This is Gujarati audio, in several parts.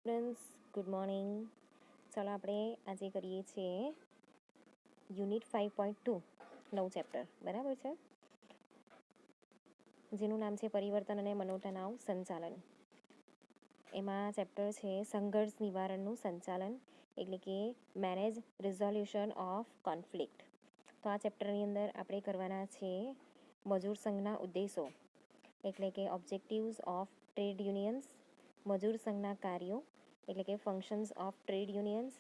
Students good morning. ચાલો આપણે આજે કરીએ છીએ યુનિટ 5.2 નવું ચેપ્ટર, બરાબર છે, જેનું નામ છે પરિવર્તન અને મનોતણાવ સંચાલન. એમાં ચેપ્ટર છે સંઘર્ષ નિવારણનું સંચાલન, એટલે કે મેનેજ રિઝોલ્યુશન ઓફ કોન્ફ્લિક્ટ. તો આ ચેપ્ટરની અંદર આપણે કરવાના છે મજૂર સંઘના ઉદ્દેશો, એટલે કે ઓબ્જેક્ટિવ્સ ઓફ ટ્રેડ યુનિયન્સ, મજૂર સંઘના કાર્યો એટલે કે ફંક્શન્સ ઓફ ટ્રેડ યુનિયન્સ,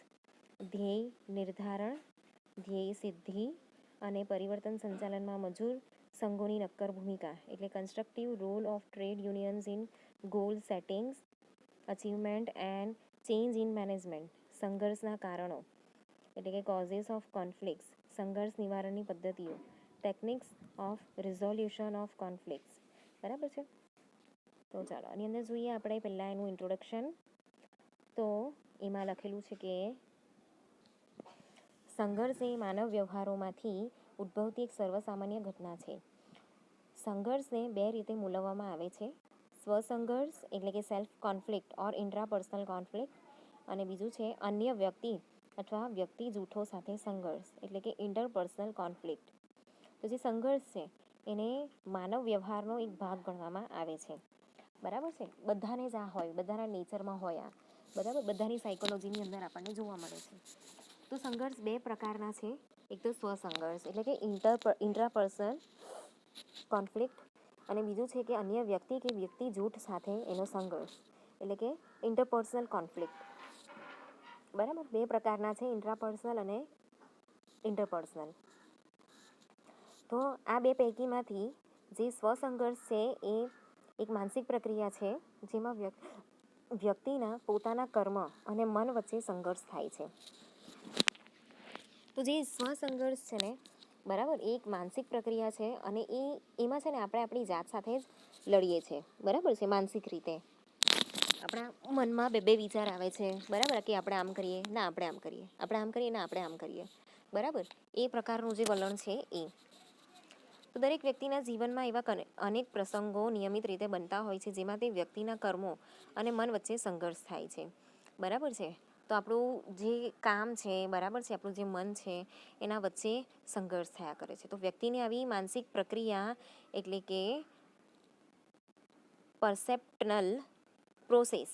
ધ્યેય નિર્ધારણ, ધ્યેય સિદ્ધિ અને પરિવર્તન સંચાલનમાં મજૂર સંઘોની નક્કર ભૂમિકા, એટલે constructive role of trade unions in goal settings, achievement and change in management, સંઘર્ષના કારણો એટલે કે કોઝિસ ઓફ કોન્ફ્લિક્ટ્સ, સંઘર્ષ નિવારણની પદ્ધતિઓ, techniques of resolution of conflicts. બરાબર છે. તો ચાલો આની અંદર જોઈએ આપણે પહેલાં એનું ઇન્ટ્રોડક્શન. તો એમાં લખેલું છે કે સંઘર્ષ એ માનવ વ્યવહારોમાંથી ઉદ્ભવતી એક સર્વસામાન્ય ઘટના છે. સંઘર્ષને બે રીતે મૂલવવામાં આવે છે: સ્વસંઘર્ષ એટલે કે સેલ્ફ કોન્ફ્લિક્ટ ઓર ઇન્ટ્રાપર્સનલ કોન્ફ્લિક્ટ, અને બીજું છે અન્ય વ્યક્તિ અથવા વ્યક્તિ જૂથો સાથે સંઘર્ષ એટલે કે ઇન્ટરપર્સનલ કોન્ફ્લિક્ટ. તો જે સંઘર્ષ છે એને માનવ વ્યવહારનો એક ભાગ ગણવામાં આવે છે. બરાબર છે. બધાને જ આ હોય, બધાના નેચરમાં હોય આ, બરાબર, બધાની સાયકોલોજીની અંદર આપણને જોવા મળે છે. તો સંઘર્ષ બે પ્રકારના છે. એક તો સ્વસંઘર્ષ એટલે કે ઇન્ટ્રાપર્સનલ કોન્ફ્લિક્ટ, અને બીજું છે કે અન્ય વ્યક્તિ કે વ્યક્તિ જૂથ સાથે એનો સંઘર્ષ એટલે કે ઇન્ટરપર્સનલ કોન્ફ્લિક્ટ. બરાબર, બે પ્રકારના છે, ઇન્ટ્રાપર્સનલ અને ઇન્ટરપર્સનલ. તો આ બે પૈકીમાંથી જે સ્વસંઘર્ષ છે એ એક માનસિક પ્રક્રિયા છે જેમાં વ્યક્તિના પોતાના કર્મ અને મન વચ્ચે સંઘર્ષ થાય છે. તો જે સ્વસંઘર્ષ છે ને, બરાબર, એ એક માનસિક પ્રક્રિયા છે અને એમાં છે ને આપણે આપણી જાત સાથે જ લડીએ છીએ. બરાબર છે. માનસિક રીતે આપણા મનમાં બે વિચાર આવે છે, બરાબર, કે આપણે આમ કરીએ ના આપણે આમ કરીએ, આપણે આમ કરીએ ના આપણે આમ કરીએ. બરાબર, એ પ્રકારનું જે વલણ છે એ. તો દરેક વ્યક્તિના જીવનમાં એવા અનેક પ્રસંગો નિયમિત રીતે બનતા હોય છે જેમાં તે વ્યક્તિના કર્મો અને મન વચ્ચે સંઘર્ષ થાય છે. બરાબર છે. તો આપણું જે કામ છે, બરાબર છે, આપણું જે મન છે એના વચ્ચે સંઘર્ષ થયા કરે છે. તો વ્યક્તિની આવી માનસિક પ્રક્રિયા એટલે કે પરસેપ્ટનલ પ્રોસેસ,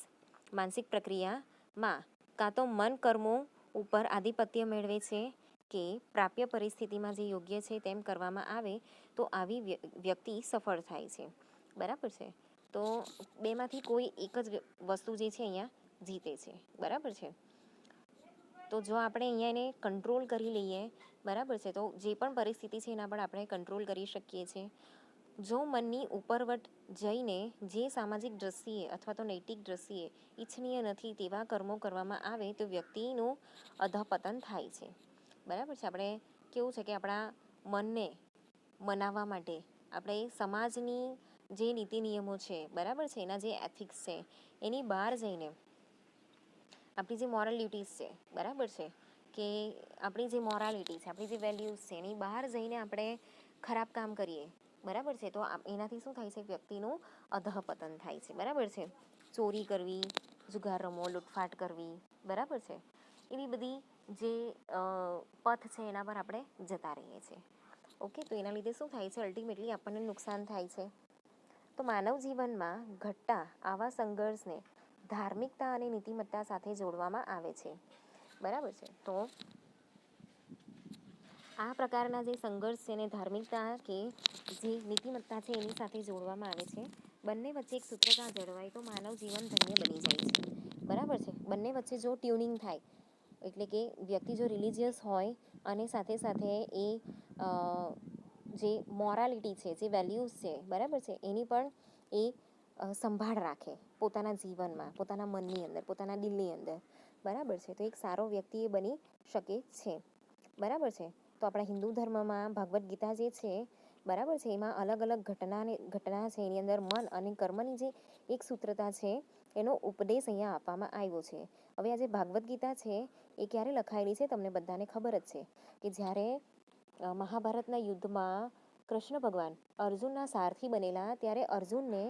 માનસિક પ્રક્રિયામાં કાં તો મન કર્મો ઉપર આધિપત્ય મેળવે છે કે પ્રાપ્ય પરિસ્થિતિમાં જે યોગ્ય છે તેમ કરવામાં આવે તો આવી વ્યક્તિ સફળ થાય છે. બરાબર છે. તો બેમાંથી કોઈ એક જ વસ્તુ જે છે અહીંયા જીતે છે. બરાબર છે. તો જો આપણે અહીંયા એને કંટ્રોલ કરી લઈએ, બરાબર છે, તો જે પણ પરિસ્થિતિ છે એના પર આપણે કંટ્રોલ કરી શકીએ છીએ. જો મનની ઉપરવટ જઈને જે સામાજિક દ્રષ્ટિએ અથવા તો નૈતિક દ્રષ્ટિએ ઈચ્છનીય નથી તેવા કર્મો કરવામાં આવે તો વ્યક્તિનું અધઃપતન થાય છે. બરાબર છે. આપણે કેવું છે કે આપણા મનને મનાવવા માટે આપણે સમાજની જે નીતિ નિયમો છે, બરાબર છે, એના જે એથિક્સ છે એની બહાર જઈને આપણી જે મોરલ ડ્યુટીઝ છે, બરાબર છે, કે આપણી જે મોરાલિટી છે, આપણી જે વેલ્યુઝ છે એની બહાર જઈને આપણે ખરાબ કામ કરીએ, બરાબર છે, તો એનાથી શું થાય છે? વ્યક્તિનું અધઃપતન થાય છે. બરાબર છે. ચોરી કરવી, જુગાર રમવો, લૂંટફાટ કરવી, બરાબર છે, એવી બધી જે પથ છે એના પર આપણે જતા રહીએ છીએ. ઓકે. તો એના લીધે શું થાય છે? અલ્ટિમેટલી આપણને નુકસાન થાય છે. તો માનવ જીવનમાં ઘટતા આવા સંઘર્ષને ધાર્મિકતા અને નીતિમત્તા સાથે જોડવામાં આવે છે. બરાબર છે. તો આ પ્રકારના જે સંઘર્ષ છે એને ધાર્મિકતા કે જે નીતિમત્તા છે એની સાથે જોડવામાં આવે છે. બંને વચ્ચે એક સૂત્રતા જળવાય તો માનવ જીવન ધન્ય બની જાય છે. બરાબર છે. બંને વચ્ચે જો ટ્યુનિંગ થાય, એટલે કે વ્યક્તિ જો રિલિજિયસ હોય અને સાથે સાથે એ જે મોરાલિટી છે, જે વેલ્યુઝ છે, બરાબર છે, એની પણ એ સંભાળ રાખે પોતાના જીવનમાં, પોતાના મનની અંદર, પોતાના દિલની અંદર. બરાબર છે. તો એક સારો વ્યક્તિ એ બની શકે છે. બરાબર છે. તો આપણા હિન્દુ ધર્મમાં ભગવદ્ ગીતા જે છે, બરાબર છે, એમાં અલગ અલગ ઘટના છે એની અંદર મન અને કર્મની જે એક સૂત્રતા છે એનો ઉપદેશ અહીંયા આપવામાં આવ્યો છે. હવે આ જે ભાગવદ્ ગીતા છે એ ક્યારે લખાયેલી છે તમને બધાને ખબર જ છે કે જ્યારે મહાભારતના યુદ્ધમાં કૃષ્ણ ભગવાન અર્જુનના સારથી બનેલા ત્યારે અર્જુનને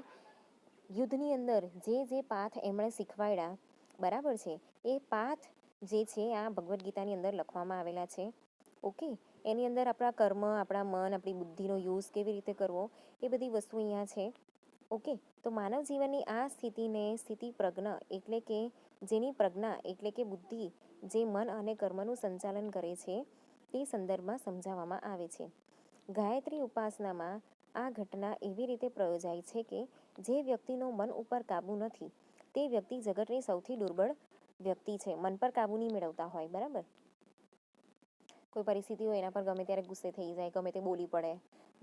યુદ્ધની અંદર જે પાઠ એમણે શીખવાડ્યા, બરાબર છે. એ 5 જે છે આ ભગવદ્ ગીતાની અંદર લખવામાં આવેલા છે. ઓકે, એની અંદર આપણા કર્મ, આપણા મન, આપણી બુદ્ધિનો યુઝ કેવી રીતે કરવો એ બધી વસ્તુ અહીંયા છે. ઓકે, તો માનવ જીવનની આ સ્થિતિ પ્રજ્ઞ એટલે કે જેની પ્રજ્ઞા એટલે કે બુદ્ધિ જે મન અને કર્મનું સંચાલન કરે છે તે સંદર્ભમાં સમજાવવામાં આવે છે. ગાયત્રી ઉપાસનામાં આ ઘટના એવી રીતે પ્રયોજાય છે કે જે વ્યક્તિનો મન ઉપર કાબુ નથી તે વ્યક્તિ જગતની સૌથી દુર્બળ વ્યક્તિ છે. મન પર કાબુ નહીં મેળવતા હોય, બરાબર. કોઈ પરિસ્થિતિ હોય એના પર ગમે ત્યારે ગુસ્સે થઈ જાય, ગમે તે બોલી પડે,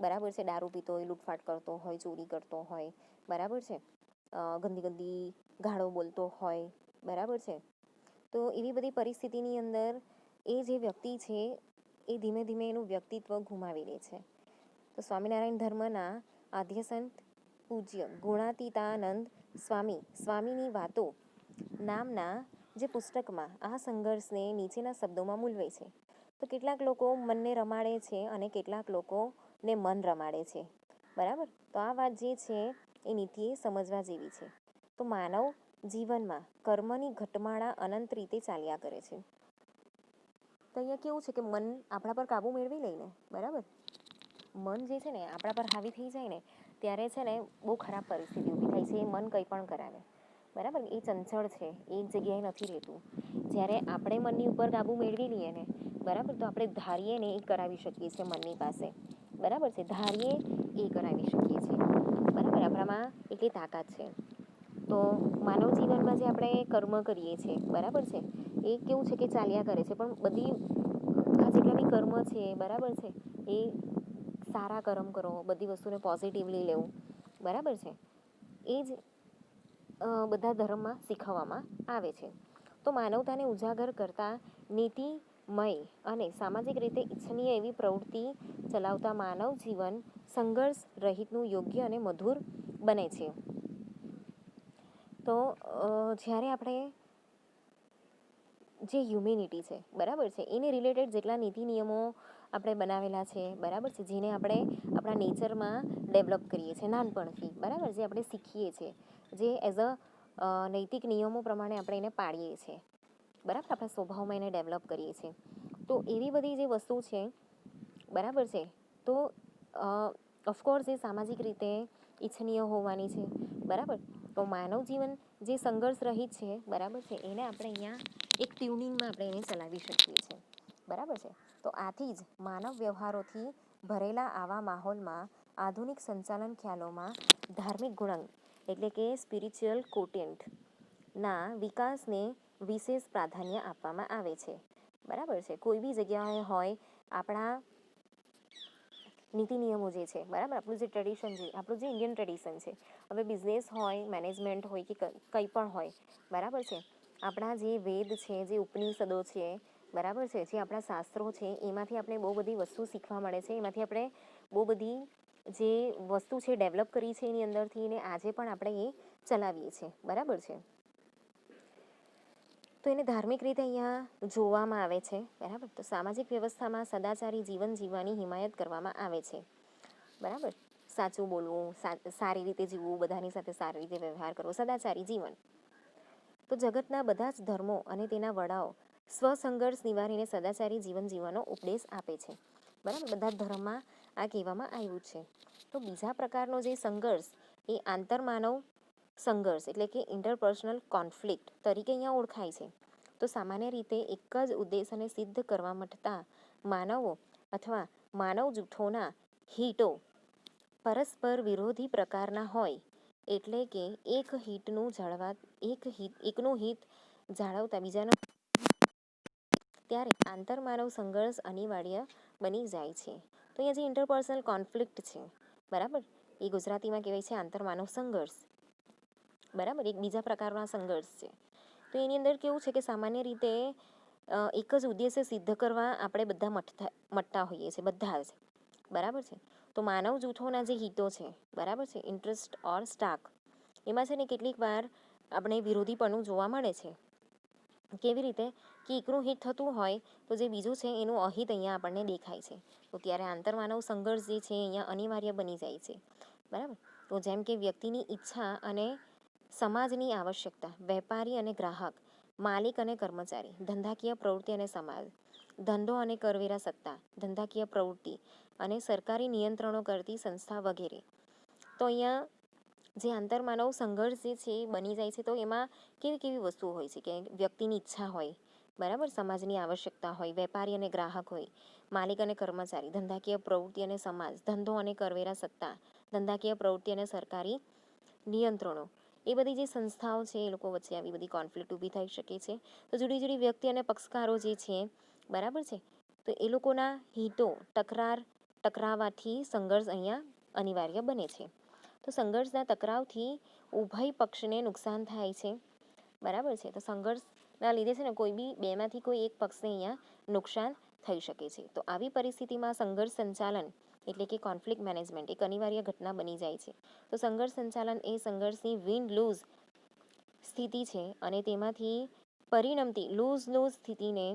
બરાબર છે. દારૂ પીતો હોય, લૂંટફાટ કરતો હોય, ચોરી કરતો હોય, બરાબર છે. ગંદી ગંદી ગાળો બોલતો હોય, બરાબર છે. તો એવી બધી પરિસ્થિતિની અંદર એ જે વ્યક્તિ છે એ ધીમે ધીમે એનું વ્યક્તિત્વ ગુમાવી દે છે. તો સ્વામિનારાયણ ધર્મના આદ્યસંત પૂજ્ય ગુણાતીતાનંદ સ્વામીની વાતો નામના જે પુસ્તકમાં આ સંઘર્ષને નીચેના શબ્દોમાં મૂલવે છે. તો કેટલાક લોકો મનને રમાડે છે અને કેટલાક લોકોને મન રમાડે છે, બરાબર. તો આ વાત જે છે એ નીતિએ સમજવા જેવી છે. તો માનવ જીવનમાં કર્મની ઘટમાળા અનંત રીતે ચાલ્યા કરે છે. તો અહીંયા કેવું છે કે મન આપણા પર કાબુ મેળવી લઈને, બરાબર. મન જે છે ને આપણા પર હાવી થઈ જાય ને ત્યારે છે ને બહુ ખરાબ પરિસ્થિતિ ઊભી થાય છે. એ મન કંઈ પણ કરાવે, બરાબર. એ ચંચળ છે, એક જગ્યાએ નથી રહેતું. જ્યારે આપણે મનની ઉપર કાબુ મેળવી લઈએ ને, બરાબર, તો આપણે ધારીએ ને એ કરાવી શકીએ છીએ મનની પાસે, બરાબર છે. ધારીએ એ કરાવી શકીએ છીએ, બરાબર. આપણામાં એટલી તાકાત છે. તો માનવ જીવનમાં જે આપણે કર્મ કરીએ છીએ, બરાબર છે, એ કેવું છે કે ચાલ્યા કરે છે. પણ બધી આ જેટલા બી કર્મ છે, બરાબર છે, એ સારા કર્મ કરો, બધી વસ્તુને પોઝિટિવલી લેવું, બરાબર છે. એ જ બધા ધર્મમાં શીખવવામાં આવે છે. તો માનવતાને ઉજાગર કરતા નીતિમય અને સામાજિક રીતે ઇચ્છનીય એવી પ્રવૃત્તિ ચલાવતા માનવ જીવન સંઘર્ષ રહિતનું યોગ્ય અને મધુર બને છે. તો જ્યારે આપણે જે હ્યુમેનિટી છે, બરાબર છે, એને રિલેટેડ જેટલા નીતિ નિયમો આપણે બનાવેલા છે, બરાબર છે, જેને આપણે આપણા નેચરમાં ડેવલપ કરીએ છીએ નાનપણથી, બરાબર, જે આપણે શીખીએ છીએ, જે એઝ અ નૈતિક નિયમો પ્રમાણે આપણે એને પાડીએ છીએ, બરાબર, આપણા સ્વભાવમાં એને ડેવલપ કરીએ છીએ. તો એવી બધી જે વસ્તુ છે, બરાબર છે, તો ઓફકોર્સ એ સામાજિક રીતે ઇચ્છનીય હોવાની છે, બરાબર. તો માનવ જીવન જે સંઘર્ષ રહિત છે, બરાબર છે, એને આપણે અહીંયા એક ટ્યુનિંગમાં આપણે એને ચલાવી શકીએ છીએ, બરાબર છે. તો આથી જ માનવ વ્યવહારોથી ભરેલા આવા માહોલમાં આધુનિક સંચાલન ખ્યાલોમાં ધાર્મિક ગુણાંક એટલે કે સ્પિરિચ્યુઅલ કોટેન્ટના વિકાસને વિશેષ પ્રાધાન્ય આપવામાં આવે છે, બરાબર છે. કોઈ બી જગ્યાએ હોય આપણા નીતિ નિયમો જે છે, બરાબર, આપણું જે ટ્રેડિશન છે, આપણું જે ઇન્ડિયન ટ્રેડિશન છે, હવે બિઝનેસ હોય, મેનેજમેન્ટ હોય કે કંઈ પણ હોય, બરાબર છે, આપણા જે વેદ છે, જે ઉપનિષદો છે, બરાબર છે, જે આપણા શાસ્ત્રો છે, એમાંથી આપણે બહુ બધી વસ્તુ શીખવા મળે છે. એમાંથી આપણે બહુ બધી જે વસ્તુ છે ડેવલપ કરી છે એની અંદરથી ને આજે પણ આપણે એ ચલાવીએ છીએ, બરાબર છે. તો એને ધાર્મિક રીતે અહીંયા જોવામાં આવે છે, બરાબર. તો સામાજિક વ્યવસ્થામાં સદાચારી જીવન જીવવાની હિમાયત કરવામાં આવે છે, બરાબર. સાચું બોલવું, સારી રીતે જીવવું, બધાની સાથે સારી રીતે વ્યવહાર કરવો, સદાચારી જીવન. તો જગતના બધા જ ધર્મો અને તેના વડાઓ સ્વસંઘર્ષ નિવારીને સદાચારી જીવન જીવવાનો ઉપદેશ આપે છે, બરાબર. બધા જ ધર્મમાં આ કહેવામાં આવ્યું છે. તો બીજા પ્રકારનો જે સંઘર્ષ એ આંતરમાનવ સંઘર્ષ એટલે કે ઇન્ટરપર્સનલ કોન્ફ્લિક્ટ તરીકે અહીંયા ઓળખાય છે. તો સામાન્ય રીતે એક જ ઉદ્દેશને સિદ્ધ કરવા મટતા માનવો અથવા માનવ જૂથોના હિતો પરસ્પર વિરોધી પ્રકારના હોય, એટલે કે એકનું હિત જાળવતા બીજાના ત્યારે આંતરમાનવ સંઘર્ષ અનિવાર્ય બની જાય છે. તો અહીંયા જે ઇન્ટરપર્સનલ કોન્ફ્લિક્ટ છે, બરાબર, એ ગુજરાતીમાં કહેવાય છે આંતરમાનવ સંઘર્ષ, બરાબર, એક બીજા પ્રકારના સંઘર્ષ છે. તો એની અંદર કેવું છે કે સામાન્ય રીતે એક જ ઉદ્દેશ્ય સિદ્ધ કરવા આપણે બધા મટતા હોઈએ છીએ, બધા જ, બરાબર છે. તો માનવ જૂથોના જે હિતો છે, બરાબર છે, ઇન્ટરેસ્ટ ઓર સ્ટાક, એમાં છે ને કેટલીક વાર આપણે વિરોધીપણું જોવા મળે છે. કેવી રીતે કે એકનું હિત થતું હોય તો જે બીજું છે એનું અહિત અહીંયા આપણને દેખાય છે. તો ત્યારે આંતરમાનવ સંઘર્ષ જે છે અહીંયા અનિવાર્ય બની જાય છે, બરાબર. તો જેમ કે વ્યક્તિની ઈચ્છા અને સમાજની આવશ્યકતા, વેપારી અને ગ્રાહક માલિક અને કર્મચારી, ધંધાકીય પ્રવૃત્તિ અને સમાજ, ધંધો અને કરવેરા સત્તા, ધંધાકીય પ્રવૃત્તિ અને સરકારી નિયંત્રણો કરતી સંસ્થા વગેરે. તો અહીંયા જે આંતરમાનવ સંઘર્ષ જે છે એ બની જાય છે, તો એમાં કેવી કેવી વસ્તુઓ હોય છે કે વ્યક્તિની ઈચ્છા હોય, બરાબર, સમાજની આવશ્યકતા હોય, વેપારી અને ગ્રાહક હોય, માલિક અને કર્મચારી, ધંધાકીય પ્રવૃત્તિ અને સમાજ, ધંધો અને કરવેરા સત્તા, ધંધાકીય પ્રવૃત્તિ અને સરકારી નિયંત્રણો. એ બધી જે સંસ્થાઓ છે એ લોકો વચ્ચે આવી બધી કોન્ફ્લિક્ટ ઊભી થઈ શકે છે. તો જુદી જુદી વ્યક્તિ અને પક્ષકારો જે છે, બરાબર છે, તો એ લોકોના હિતો ટકરાવાથી સંઘર્ષ અહીંયા અનિવાર્ય બને છે. તો સંઘર્ષના ટકરાવથી ઉભય પક્ષને નુકસાન થાય છે, બરાબર છે. તો સંઘર્ષના લીધે છે ને કોઈ બી બેમાંથી કોઈ એક પક્ષને અહીંયા નુકસાન થઈ શકે છે. તો આવી પરિસ્થિતિમાં સંઘર્ષ સંચાલન એટલે કે કોન્ફ્લિક્ટ મેનેજમેન્ટ એક અનિવાર્ય ઘટના બની જાય છે. તો સંઘર્ષ સંચાલન એ સંઘર્ષની વિન લૂઝ સ્થિતિ છે અને તેમાંથી પરિણમતી લૂઝ સ્થિતિને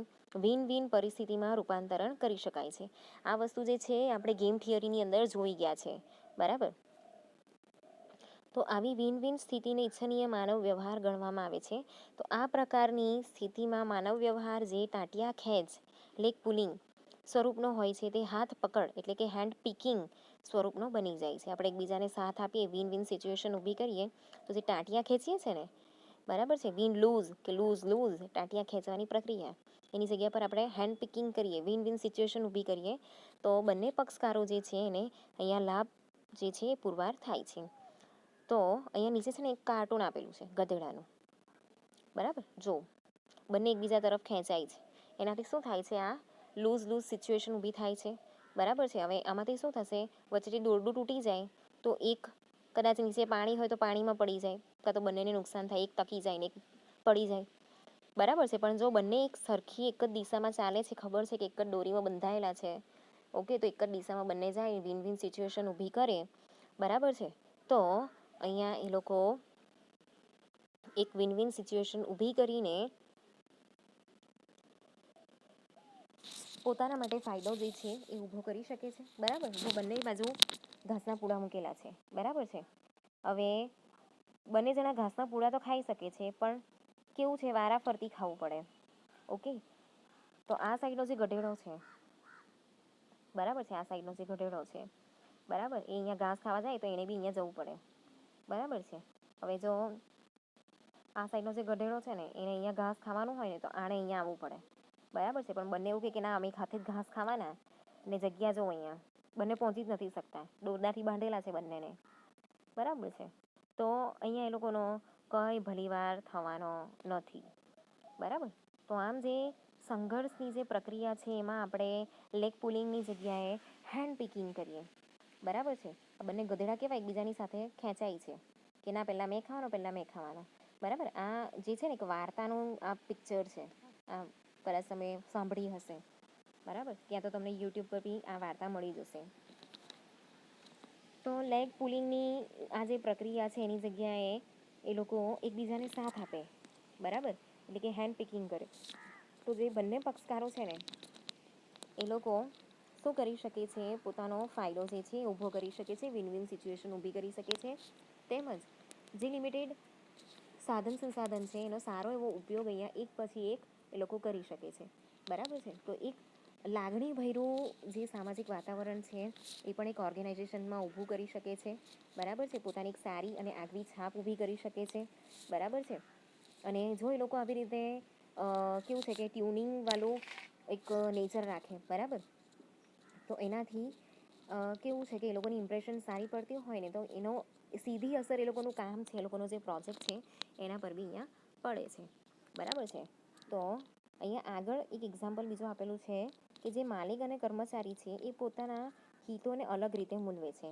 વિન વિન પરિસ્થિતિમાં રૂપાંતરણ કરી શકાય છે. આ વસ્તુ જે છે આપણે ગેમ થિયરીની અંદર જોઈ ગયા છે, બરાબર. તો આવી વિન વિન સ્થિતિને ઇચ્છનીય માનવ વ્યવહાર ગણવામાં આવે છે. તો આ પ્રકારની સ્થિતિમાં માનવ વ્યવહાર જે ટાંટિયા ખેંચ લેગ પુલિંગ સ્વરૂપનો હોય છે તે હાથ પકડ એટલે કે હેન્ડ પિકિંગ સ્વરૂપનો બની જાય છે. આપણે એકબીજાને સાથ આપીએ, વિન વિન સિચ્યુએશન ઊભી કરીએ તો જે ટાંટિયા ખેંચીએ છીએ ને, બરાબર છે, વિન લૂઝ કે લૂઝ ટાંટિયા ખેંચવાની પ્રક્રિયા, એની જગ્યા પર આપણે હેન્ડ પિકિંગ કરીએ, વિન વિન સિચ્યુએશન ઊભી કરીએ તો બંને પક્ષકારો જે છે એને અહીંયા લાભ જે છે એ પુરવાર થાય છે. તો અહીંયા નીચે છે ને એક કાર્ટૂન આપેલું છે ગધેડાનું, બરાબર. જો બંને એકબીજા તરફ ખેંચાય છે, એનાથી શું થાય છે, આ લૂઝ સિચ્યુએશન ઊભી થાય છે, બરાબર છે. હવે આમાંથી શું થશે, વચ્ચેથી દોરડું તૂટી જાય તો એક કદાચ નીચે પાણી હોય તો પાણીમાં પડી જાય, કાં તો બંનેને નુકસાન થાય, એક ટકી જાય ને એક પડી જાય, બરાબર છે. પણ જો બંને એક સરખી એક જ દિશામાં ચાલે છે, ખબર છે કે એક જ દોરીમાં બંધાયેલા છે, ઓકે, તો એક જ દિશામાં બંને જાય, વિન વિન સિચ્યુએશન ઊભી કરે, બરાબર છે. તો અહીંયા એ લોકો એક વિન વિન સિચ્યુએશન ઊભી કરીને પોતાના માટે ફાયદો જે છે એ ઊભો કરી શકે છે, બરાબર. જો બંને બાજુ ઘાસના પૂડા મૂકેલા છે, બરાબર છે. હવે બંને જણા ઘાસના પૂડા તો ખાઈ શકે છે, પણ કેવું છે, વારા ફરતી ખાવું પડે, ઓકે. તો આ સાઈડનો જે ગધેડો છે, બરાબર છે, આ સાઈડનો જે ગધેડો છે, બરાબર, એ અહીંયા ઘાસ ખાવા જાય તો એને બી અહીંયા જવું પડે, બરાબર છે. હવે જો આ સાઈડનો જે ગધેડો છે ને એને અહીંયા ઘાસ ખાવાનું હોય ને તો આણે અહીંયા આવવું પડે, બરાબર છે. પણ બંને એવું કે ના અમે એક હાથે જ ઘાસ ખાવાના, ને જગ્યા જો અહીંયા બંને પહોંચી જ નથી શકતા, દોરડાથી બાંધેલા છે બંનેને, બરાબર છે. તો અહીંયા એ લોકોનો કંઈ ભલીવાર થવાનો નથી, બરાબર. તો આમ જે સંઘર્ષની જે પ્રક્રિયા છે એમાં આપણે લેગ પુલિંગની જગ્યાએ હેન્ડ પિકિંગ કરીએ, બરાબર છે. આ બંને ગધેડા કેવા એકબીજાની સાથે ખેંચાય છે કે ના પહેલાં મેં ખાવાનો, પહેલાં મેં ખાવાનો, બરાબર. આ જે છે ને એક વાર્તાનું આ પિક્ચર છે, આ કદાચ તમે સાંભળી હશે, બરાબર, ત્યાં તો તમને યુટ્યુબ પર બી આ વાર્તા મળી જશે. તો લેગ પુલિંગની આ જે પ્રક્રિયા છે એની જગ્યાએ એ લોકો એકબીજાને સાથ આપે, બરાબર, એટલે કે હેન્ડ પિકિંગ કરે. તો જે બંને પક્ષકારો છે ને એ લોકો શું કરી શકે છે, પોતાનો ફાયદો જે છે ઊભો કરી શકે છે, વિન વિન સિચ્યુએશન ઊભી કરી શકે છે. તેમજ જે લિમિટેડ સાધન સંસાધન છે એનો સારો એવો ઉપયોગ અહીંયા એક પછી એક એ લોકો કરી શકે છે, બરાબર છે. તો એક લાગણીભર્યું જે સામાજિક વાતાવરણ છે એ પણ એક ઓર્ગેનાઇઝેશનમાં ઊભું કરી શકે છે, બરાબર છે. પોતાની એક સારી અને આગવી છાપ ઊભી કરી શકે છે, બરાબર છે. અને જો એ લોકો આવી રીતે કેવું છે કે ટ્યુનિંગવાળું એક નેચર રાખે, બરાબર, તો એનાથી કેવું છે કે એ લોકોની ઇમ્પ્રેશન સારી પડતી હોય ને તો એનો સીધી અસર એ લોકોનું કામ છે, એ લોકોનો જે પ્રોજેક્ટ છે એના પર બી અહીંયા પડે છે, બરાબર છે. તો અહીંયા આગળ એક એક્ઝામ્પલ બીજું આપેલું છે કે જે માલિક અને કર્મચારી છે એ પોતાના હિતોને અલગ રીતે મૂલવે છે.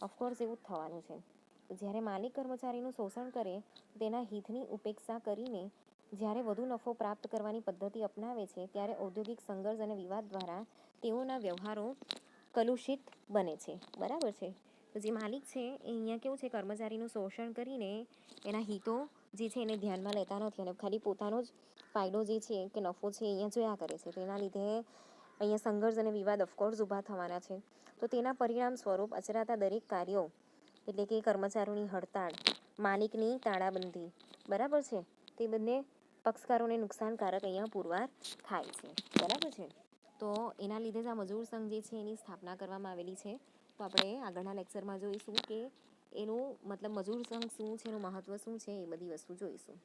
ઓફકોર્સ એવું જ થવાનું છે. જ્યારે માલિક કર્મચારીનું શોષણ કરે તેના હિતની ઉપેક્ષા કરીને જ્યારે વધુ નફો પ્રાપ્ત કરવાની પદ્ધતિ અપનાવે છે ત્યારે ઔદ્યોગિક સંઘર્ષ અને વિવાદ દ્વારા તેઓના વ્યવહારો કલુષિત બને છે, બરાબર છે. તો જે માલિક છે એ અહીંયા કેવું છે, કર્મચારીનું શોષણ કરીને એના હિતો જે છે એને ધ્યાનમાં લેતા નથી અને ખાલી પોતાનો જ ફાયદો જે છે કે નફો છે અહીંયા જોયા કરે છે. તેના લીધે અહીંયા સંઘર્ષ અને વિવાદ ઓફકોર્સ ઊભા થવાના છે. તો તેના પરિણામ સ્વરૂપ અચરાતા દરેક કાર્યો એટલે કે કર્મચારીઓની હડતાળ, માલિકની તાળાબંધી, બરાબર છે, તે બંને પક્ષકારોને નુકસાનકારક અહીંયા પુરવાર થાય છે. બરાબર છે. તો એના લીધે જ આ મજૂર સંઘ જે છે એની સ્થાપના કરવામાં આવેલી છે. તો આપણે આગળના લેક્ચરમાં જોઈશું કે એનું મતલબ મજૂર સંઘ શું છે, એનું મહત્વ શું છે, એ બધી વસ્તુ જોઈશું.